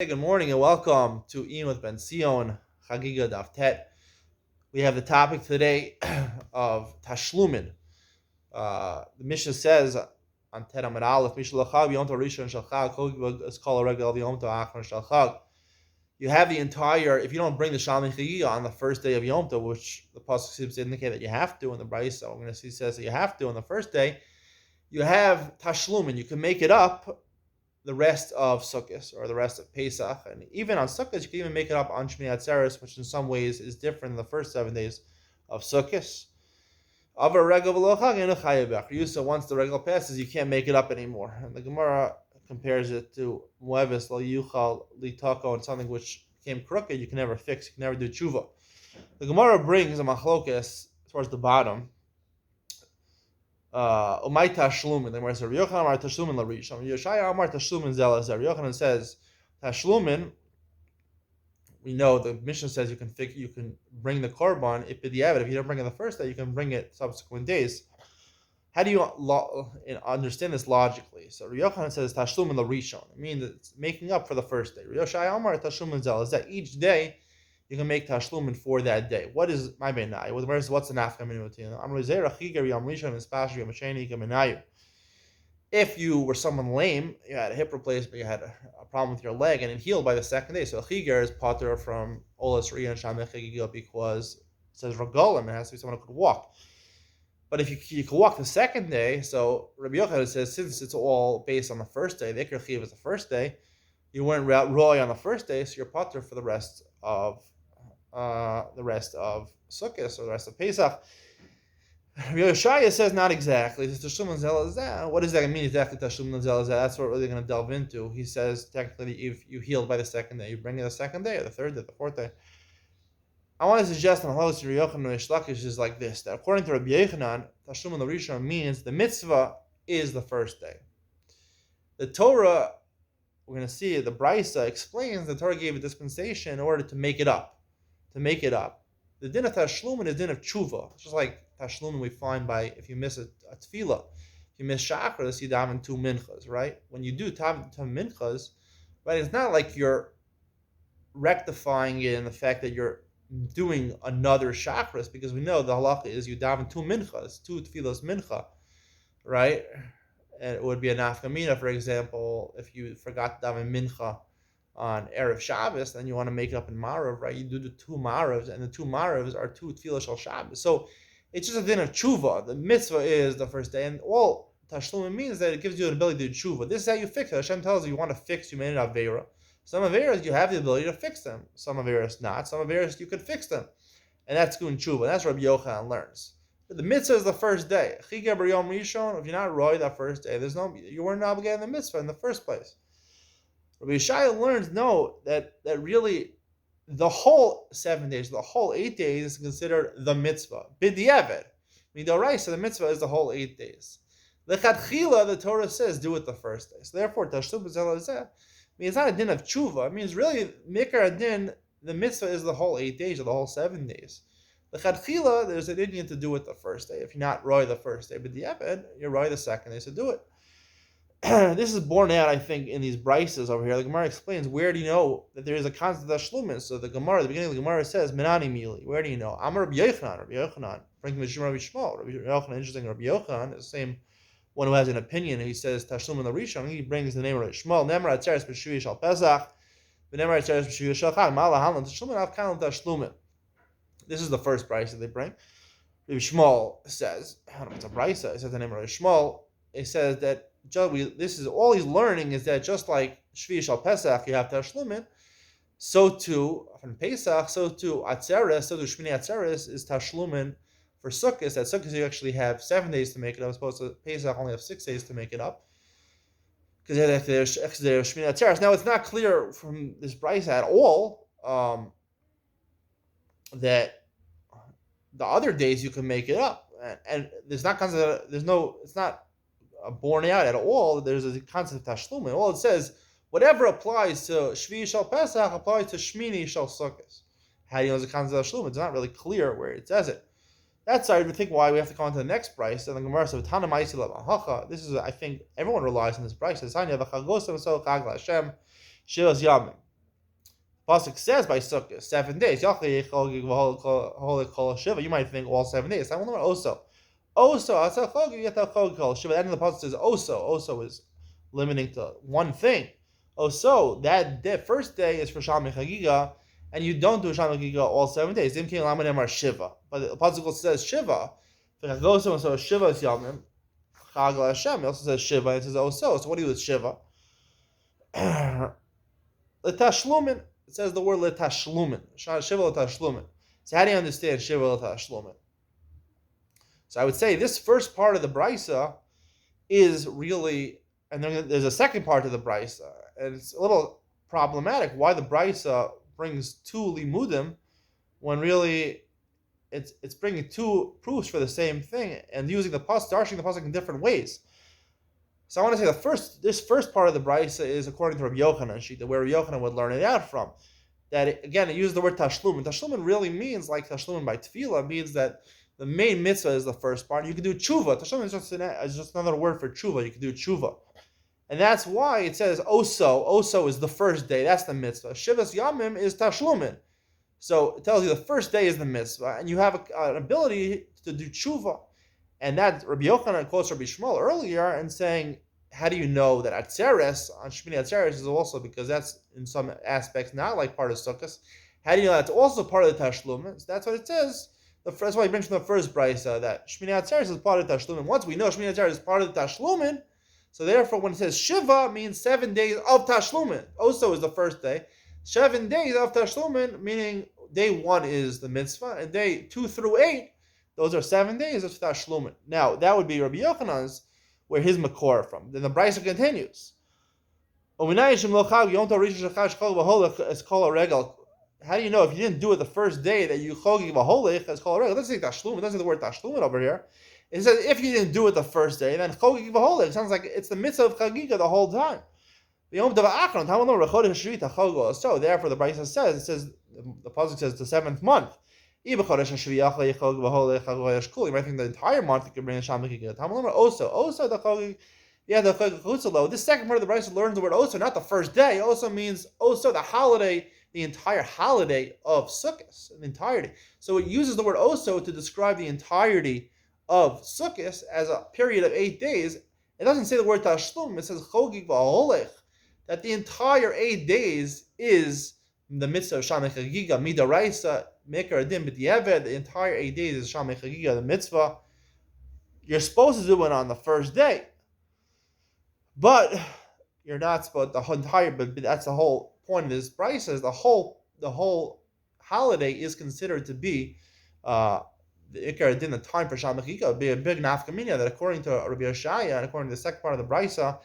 Hey, good morning and welcome to Iyun with Benzion, Xagiga Daf Tet. We have the topic today of Tashlumin. The Mishnah says on Tet Amid Aleph, Mishlachag Yom Rishon Shalchag Chog is called a regular Yom Tov Achron Shalchag. You have the entire. If you don't bring the Shalmi Chagiga on the first day of Yom Tov, which the pasuk seems to indicate that you have to in the Brayso, we're going to see says that you have to on the first day. You have Tashlumin. You can make it up the rest of Sukkot or the rest of Pesach, and even on Sukkot, you can even make it up on Shmini Atzeres, which in some ways is different than the first 7 days of Sukkot. So once the regal passes, you can't make it up anymore. And the Gemara compares it to Muevis Lo Yuchal Litako, and something which became crooked, you can never fix, you can never do tshuva. The Gemara brings a Machlokas towards the bottom. Umay Tashlumin. The Gemara says R'Yochanan Amar Tashlumin LaRishon. Yoshaya Amar Tashlumin Zelazar. R'Yochanan says Tashlumin. We know the Mishnah says you can bring the korban if you don't bring it the first day, you can bring it subsequent days. How do you understand this logically? So R'Yochanan says Tashlumin LaRishon. It means it's making up for the first day. Yoshaya Amar Tashlumin Zelazar. Each day you can make tashlumin for that day. What is my benai? What's the nafka minute? If you were someone lame, you had a hip replacement, you had a problem with your leg, and it healed by the second day. So chiger is pater from olas riyan shamech chagiga because it says regolim. It has to be someone who could walk. But if you could walk the second day, so Rabbi Yochanan says since it's all based on the first day, the ikar chiv is the first day. You weren't roy on the first day, so you're pater for the rest of Sukkot, or the rest of Pesach. Yoshaya says not exactly. What does that mean exactly? That's what we're really going to delve into. He says technically, if you healed by the second day, you bring it the second day, or the third day, the fourth day. I want to suggest that R'Yochanan is like this: that according to Rabbi Yochanan, Tashlumin LaRishon means the mitzvah is the first day. The Torah, we're going to see, the Brisa explains the Torah gave a dispensation in order to make it up. The din of Tashlumin is din of tshuva. It's just like Tashlumin we find by if you miss a tefillah. If you miss Shachris, you daven 2 minchas, right? When you do 2 minchas, right, it's not like you're rectifying it in the fact that you're doing another Shachris, because we know the halacha is you daven 2 minchas, 2 tefillas mincha, right? And it would be a nafkamina, for example, if you forgot to daven mincha on Erev Shabbos, then you want to make it up in Marav, right? You do the 2 Maravs, and the 2 Maravs are 2 Tefillah Shal Shabbos. So it's just a din of tshuva. The mitzvah is the first day, and all Tashlumin means that it gives you an ability to do tshuva. This is how you fix it. Hashem tells you want to fix humanity Avera. Some Averas you have the ability to fix them. Some Averas not. Some Averas you could fix them. And that's doing tshuva. And that's what Rabbi Yochanan learns. But the mitzvah is the first day. Chiga b'yom rishon, if you're not roy that first day, you weren't obligated in the mitzvah in the first place. Rabbi Yeshaya learns, that really the whole 7 days, the whole 8 days is considered the mitzvah. B'diavad. Midoraisa, the mitzvah is the whole 8 days. Lechatchila, the Torah says, do it the first day. So therefore, Tashlum B'zelazeh means it's not a din of tshuva. It means really, Mikar din, the mitzvah is the whole 8 days or the whole 7 days. Lechatchila, there's an Indian to do it the first day. If you're not roy the first day, b'diavad, you're roy the second day, so do it. This is borne out, I think, in these brises over here. The Gemara explains, where do you know that there is a constant tashlumin? So the Gemara, at the beginning of the Gemara says, Menani Mili. Where do you know? Amar Rabbi Yochanan. Bring Mishum Rabbi Shmuel. Rabbi Yochanan, interesting, Rabbi Yochanan is the same one who has an opinion. He says, Tashlumin LaRishon. He brings the name of Rabbi Shmuel. Nemar Atzeres B'Shuvi Shal Pesach. Nemar Atzeres B'Shuvi Shal Chag. Ma'ala Halan Tashlumin Av Kalan Tashlumin. This is the first brise that they bring. Rabbi Shmuel says, I don't know if it's a brise, it says the name of Rabbi Shmuel. It says that this is all he's learning is that just like Shvi Shal Pesach, you have Tashlumin, so too from Pesach, so too Atzeres, so too Shmini Atzeres is Tashlumin for Sukkot. At Sukkot you actually have 7 days to make it up, as opposed to Pesach only have 6 days to make it up, because there's Shmini Atzeres. Now it's not clear from this brisa at all that the other days you can make it up, and it's not borne out at all. There's a concept of Tashlumin. All it says, whatever applies to Shvi Shal Pesach applies to Shmini Shal Sukkot. How do you know there's a concept of Tashlumin? It's not really clear where it says it. That's why we think why we have to come on to the next price. And the Gemara says, this is, I think, everyone relies on this price. Shivas Yamim. Pasuk says by Sukkot 7 days. You might think all 7 days. Also, at the end of the pasuk says also is limiting to one thing. That first day is for Sham Chagiga, and you don't do Sham Chagiga all 7 days. But the pasuk says Shiva. So Shiva is Yamim. Chag Hashem. It also says Shiva. It says So what do you do with Shiva? Tashlumin. It says the word Tashlumin. Shiva Tashlumin. So how do you understand Shiva Tashlumin? So I would say this first part of the brisa is really, and then there's a second part of the brisa, and it's a little problematic why the brisa brings two limudim when really it's bringing two proofs for the same thing and using the pasuk, darshing the pasuk in different ways. So I want to say this first part of the brisa is according to R'yuchanan, where R'yuchanan would learn it out from. That it uses the word tashlumin. Tashlumin really means like tashlumin by tefillah, means that the main mitzvah is the first part. You can do tshuva. Tashlumin is just another word for tshuva. You can do tshuva. And that's why it says oso. Oso is the first day. That's the mitzvah. Shivas yamim is tashlumin. So it tells you the first day is the mitzvah, and you have an ability to do tshuva. And that Rabbi Yochanan quotes Rabbi Shmuel earlier and saying, how do you know that Atzeres, on Shmini Atzeres, is also, because that's in some aspects not like part of Sukkot. How do you know that's also part of the Tashlumin? So that's what it says. That's why he mentioned the first brisa, that Shmini Atzeres is part of the Tashlumin. Once we know Shmini Atzeres is part of the Tashlumin, so therefore when it says Shiva, means 7 days of Tashlumin. Also is the first day. 7 days of Tashlumin, meaning day 1 is the mitzvah, and day 2 through 8, those are 7 days of Tashlumin. Now, that would be Rabbi Yochanan's, where his makor from. Then the brisa continues. How do you know if you didn't do it the first day that you chogig v'holech as kol regel? It doesn't say tashlumin. It doesn't say the word tashlumin over here. It says if you didn't do it the first day, then chogig v'holech sounds like it's the mitzvah of chagiga the whole time. So therefore, the brisa says the pasuk says the 7th month. You might think the entire month you can bring a Sham Chagiga. Also the Chagig. Yeah, the Chagig. This second part of the brisa learns the word also, not the first day. Also means also the holiday, the entire holiday of Sukkot, the entirety. So it uses the word also to describe the entirety of Sukkot as a period of 8 days. It doesn't say the word Tashlum. It says Chogig v'holech, that the entire 8 days is the mitzvah of Sham Chagiga, midaraisa, Mekar Adin B'diavad. The entire 8 days is Sham Chagiga, the mitzvah. You're supposed to do it on the first day, but you're not supposed the entire. But that's the whole point of this brisa, is the whole holiday is considered to be the Ikar Adin, the time for Sham Chagiga. Would be a big nafkamina that according to Rabbi Yoshaya and according to the second part of the brisa,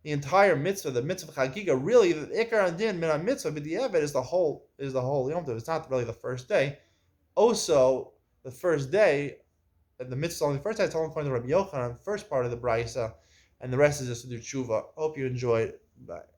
the entire mitzvah, the mitzvah Chagiga, really the Ikar Adin Min mitzvah B'diavad is the whole Yom Tov. It's not really the first day. Also, the first day, the mitzvah only the first day. It's only according to Rabbi Yochanan, first part of the brisa, and the rest is just to do tshuva. Hope you enjoyed. Bye.